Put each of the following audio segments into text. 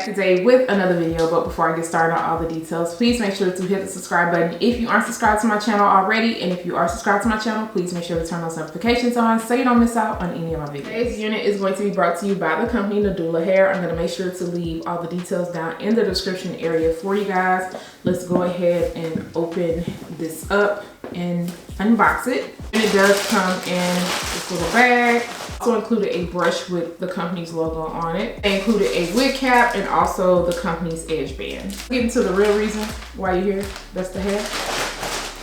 today with another video. But before I get started on all the details, please make sure to hit the subscribe button if you aren't subscribed to my channel already, and if you are subscribed to my channel, please make sure to turn those notifications on so you don't miss out on any of my videos. Today's unit is going to be brought to you by the company NadulaHair. I'm going to make sure to leave all the details down in the description area for you guys. Let's go ahead and open this up and unbox it. And it does come in this little bag. Also included a brush with the company's logo on it. They included a wig cap and also the company's edge band. Getting to the real reason why you're here, that's the hair.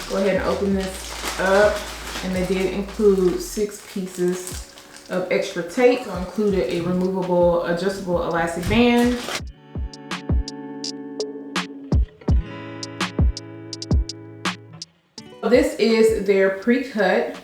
Go ahead and open this up. And they did include 6 pieces of extra tape. So included a removable adjustable elastic band. This is their pre-cut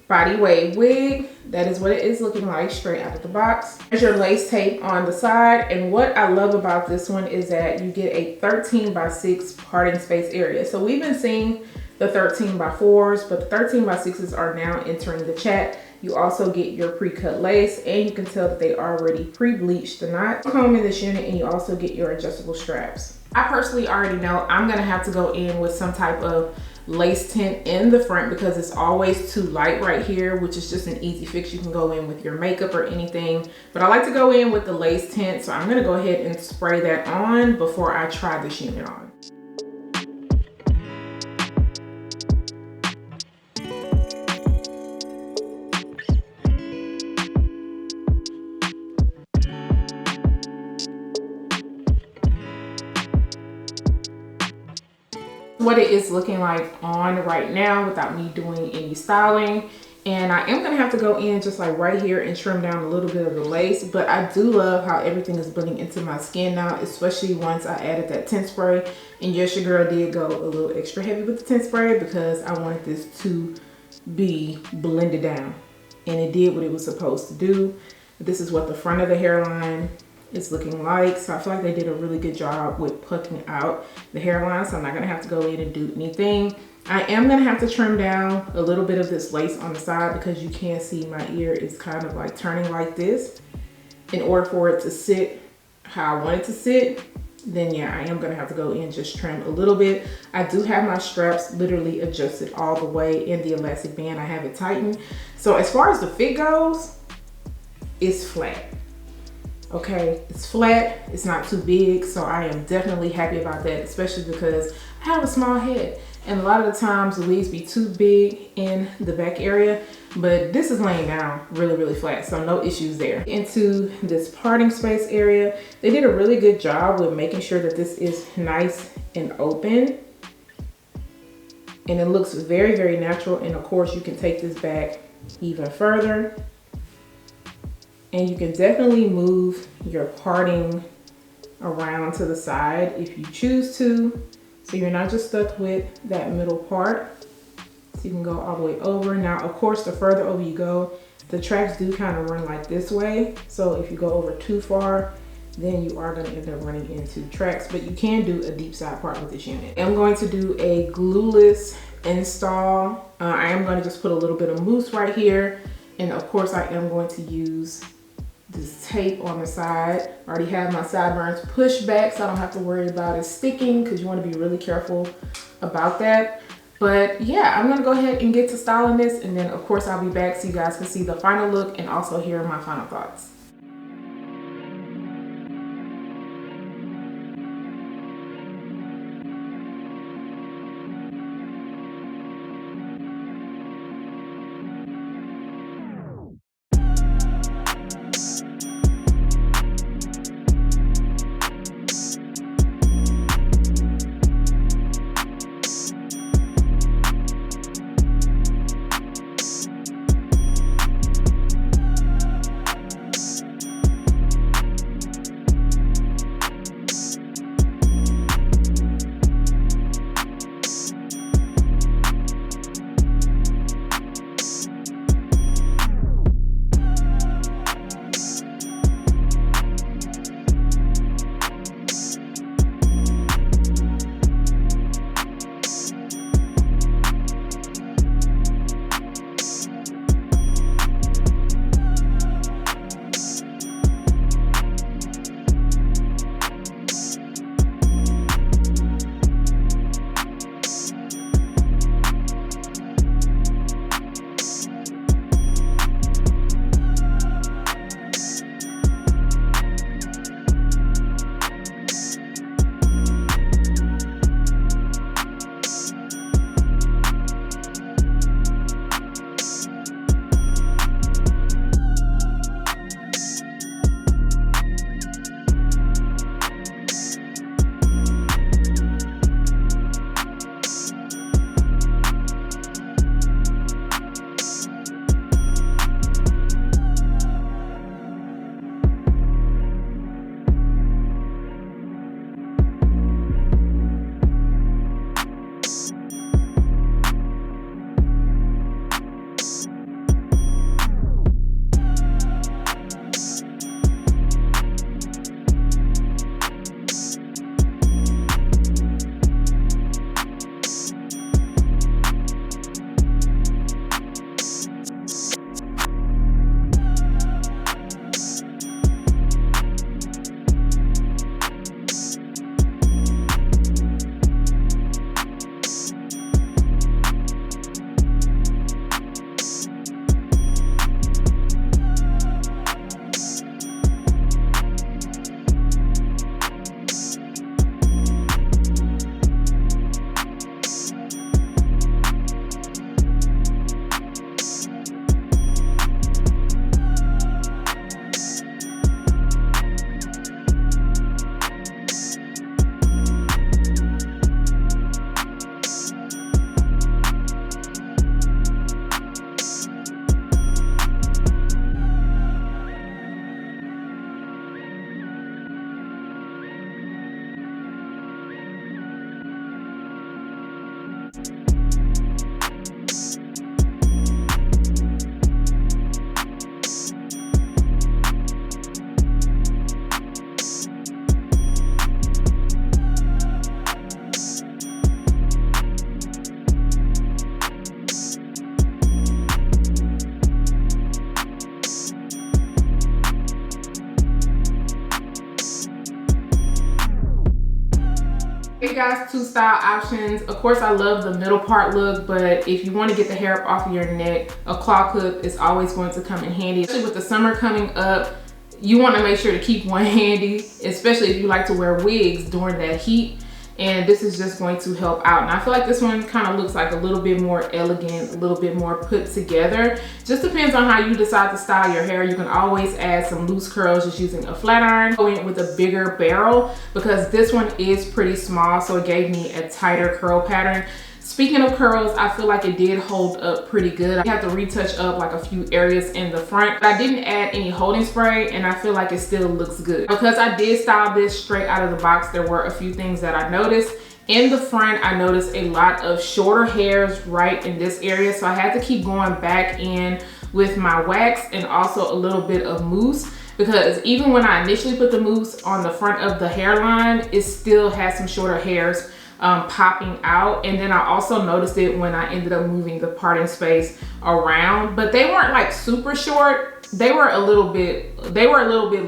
body wave wig. That is what it is looking like straight out of the box. There's your lace tape on the side. And what I love about this one is that you get a 13x6 parting space area. So we've been seeing the 13x4s, but the 13x6s are now entering the chat. You also get your pre-cut lace, and you can tell that they already pre-bleached the knot. Comb in this unit, and you also get your adjustable straps. I personally already know I'm gonna have to go in with some type of lace tint in the front because it's always too light right here, which is just an easy fix. You can go in with your makeup or anything, but I like to go in with the lace tint, so I'm gonna go ahead and spray that on before I try this unit on. What it is looking like on right now without me doing any styling. And I am gonna have to go in just like right here and trim down a little bit of the lace, but I do love how everything is blending into my skin now, especially once I added that tint spray. And yes, your girl did go a little extra heavy with the tint spray because I wanted this to be blended down, and it did what it was supposed to do. This is what the front of the hairline is looking like. So I feel like they did a really good job with plucking out the hairline, so I'm not gonna have to go in and do anything. I am gonna have to trim down a little bit of this lace on the side because you can see my ear is kind of like turning like this. In order for it to sit how I want it to sit, then yeah, I am gonna have to go in and just trim a little bit. I do have my straps literally adjusted all the way in the elastic band. I have it tightened. So as far as the fit goes, it's flat. Okay, it's flat, it's not too big, so I am definitely happy about that, especially because I have a small head, and a lot of the times the wigs be too big in the back area, but this is laying down really flat, so no issues there. Into this parting space area, they did a really good job with making sure that this is nice and open, and it looks very natural. And of course you can take this back even further, and you can definitely move your parting around to the side if you choose to. So you're not just stuck with that middle part. So you can go all the way over. Now, of course, the further over you go, the tracks do kind of run like this way. So if you go over too far, then you are gonna end up running into tracks, but you can do a deep side part with this unit. I'm going to do a glueless install. I am gonna just put a little bit of mousse right here. And of course I am going to use this tape on the side. I already have my sideburns pushed back, so I don't have to worry about it sticking, because you want to be really careful about that. But yeah, I'm gonna go ahead and get to styling this, and then of course I'll be back so you guys can see the final look and also hear my final thoughts. guys two style options. Of course, I love the middle part look, but if you want to get the hair up off of your neck, a claw clip is always going to come in handy. Especially with the summer coming up, you want to make sure to keep one handy, especially if you like to wear wigs during that heat. And this is just going to help out. And I feel like this one kind of looks like a little bit more elegant, a little bit more put together. Just depends on how you decide to style your hair. You can always add some loose curls just using a flat iron. Go in with a bigger barrel because this one is pretty small, so it gave me a tighter curl pattern. Speaking of curls, I feel like it did hold up pretty good. I have to retouch up like a few areas in the front. But I didn't add any holding spray and I feel like it still looks good. Because I did style this straight out of the box, there were a few things that I noticed. In the front, I noticed a lot of shorter hairs right in this area. So I had to keep going back in with my wax and also a little bit of mousse. Because even when I initially put the mousse on the front of the hairline, it still has some shorter hairs popping out. And then I also noticed it when I ended up moving the parting space around, but they weren't like super short. They were a little bit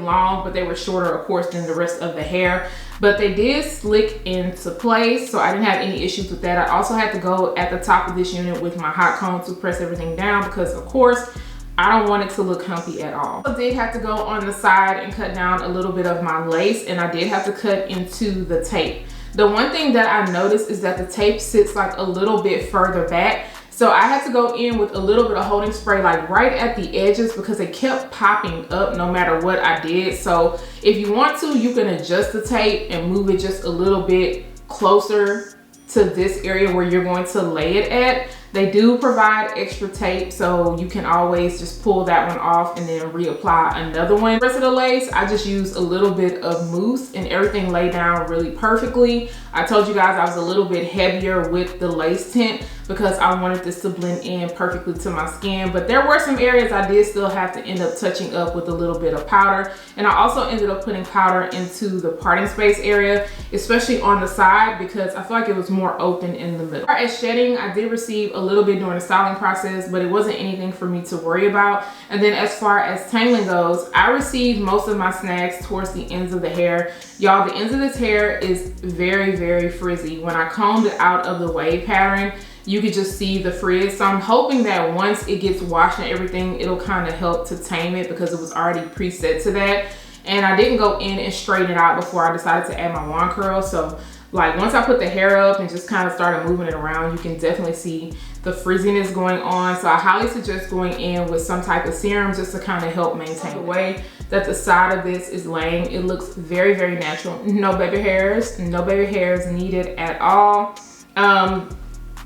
long, but they were shorter of course than the rest of the hair, but they did slick into place, so I didn't have any issues with that. I also had to go at the top of this unit with my hot comb to press everything down because of course I don't want it to look humpy at all. I did have to go on the side and cut down a little bit of my lace, and I did have to cut into the tape. The one thing that I noticed is that the tape sits like a little bit further back. So I had to go in with a little bit of holding spray like right at the edges because it kept popping up no matter what I did. So if you want to, you can adjust the tape and move it just a little bit closer to this area where you're going to lay it at. They do provide extra tape, so you can always just pull that one off and then reapply another one. The rest of the lace, I just used a little bit of mousse and everything laid down really perfectly. I told you guys I was a little bit heavier with the lace tint because I wanted this to blend in perfectly to my skin, but there were some areas I did still have to end up touching up with a little bit of powder. And I also ended up putting powder into the parting space area, especially on the side, because I feel like it was more open in the middle. As far as shedding, I did receive a little bit during the styling process, but it wasn't anything for me to worry about. And then as far as tangling goes, I received most of my snags towards the ends of the hair. Y'all, the ends of this hair is very, very frizzy. When I combed it out of the wave pattern, you could just see the frizz. So I'm hoping that once it gets washed and everything, it'll kind of help to tame it because it was already preset to that. And I didn't go in and straighten it out before I decided to add my wand curl. So like once I put the hair up and just kind of started moving it around, you can definitely see the frizziness going on. So I highly suggest going in with some type of serum just to kind of help maintain the way that the side of this is laying. It looks very, very natural. No baby hairs needed at all.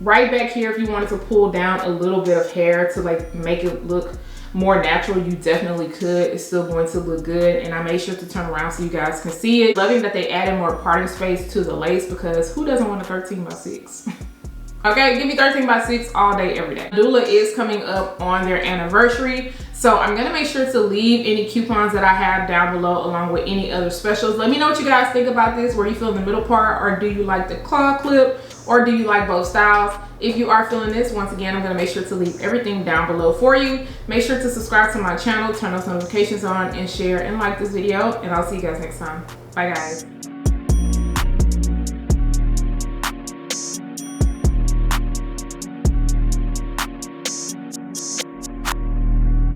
Right back here, if you wanted to pull down a little bit of hair to like make it look more natural, you definitely could. It's still going to look good. And I made sure to turn around so you guys can see it. Loving that they added more parting space to the lace because who doesn't want a 13x6? Okay, give me 13x6 all day, every day. Nadula is coming up on their anniversary. So I'm gonna make sure to leave any coupons that I have down below along with any other specials. Let me know what you guys think about this. Where you feel in the middle part, or do you like the claw clip, or do you like both styles? If you are feeling this, once again, I'm gonna make sure to leave everything down below for you. Make sure to subscribe to my channel, turn those notifications on, and share and like this video. And I'll see you guys next time. Bye guys.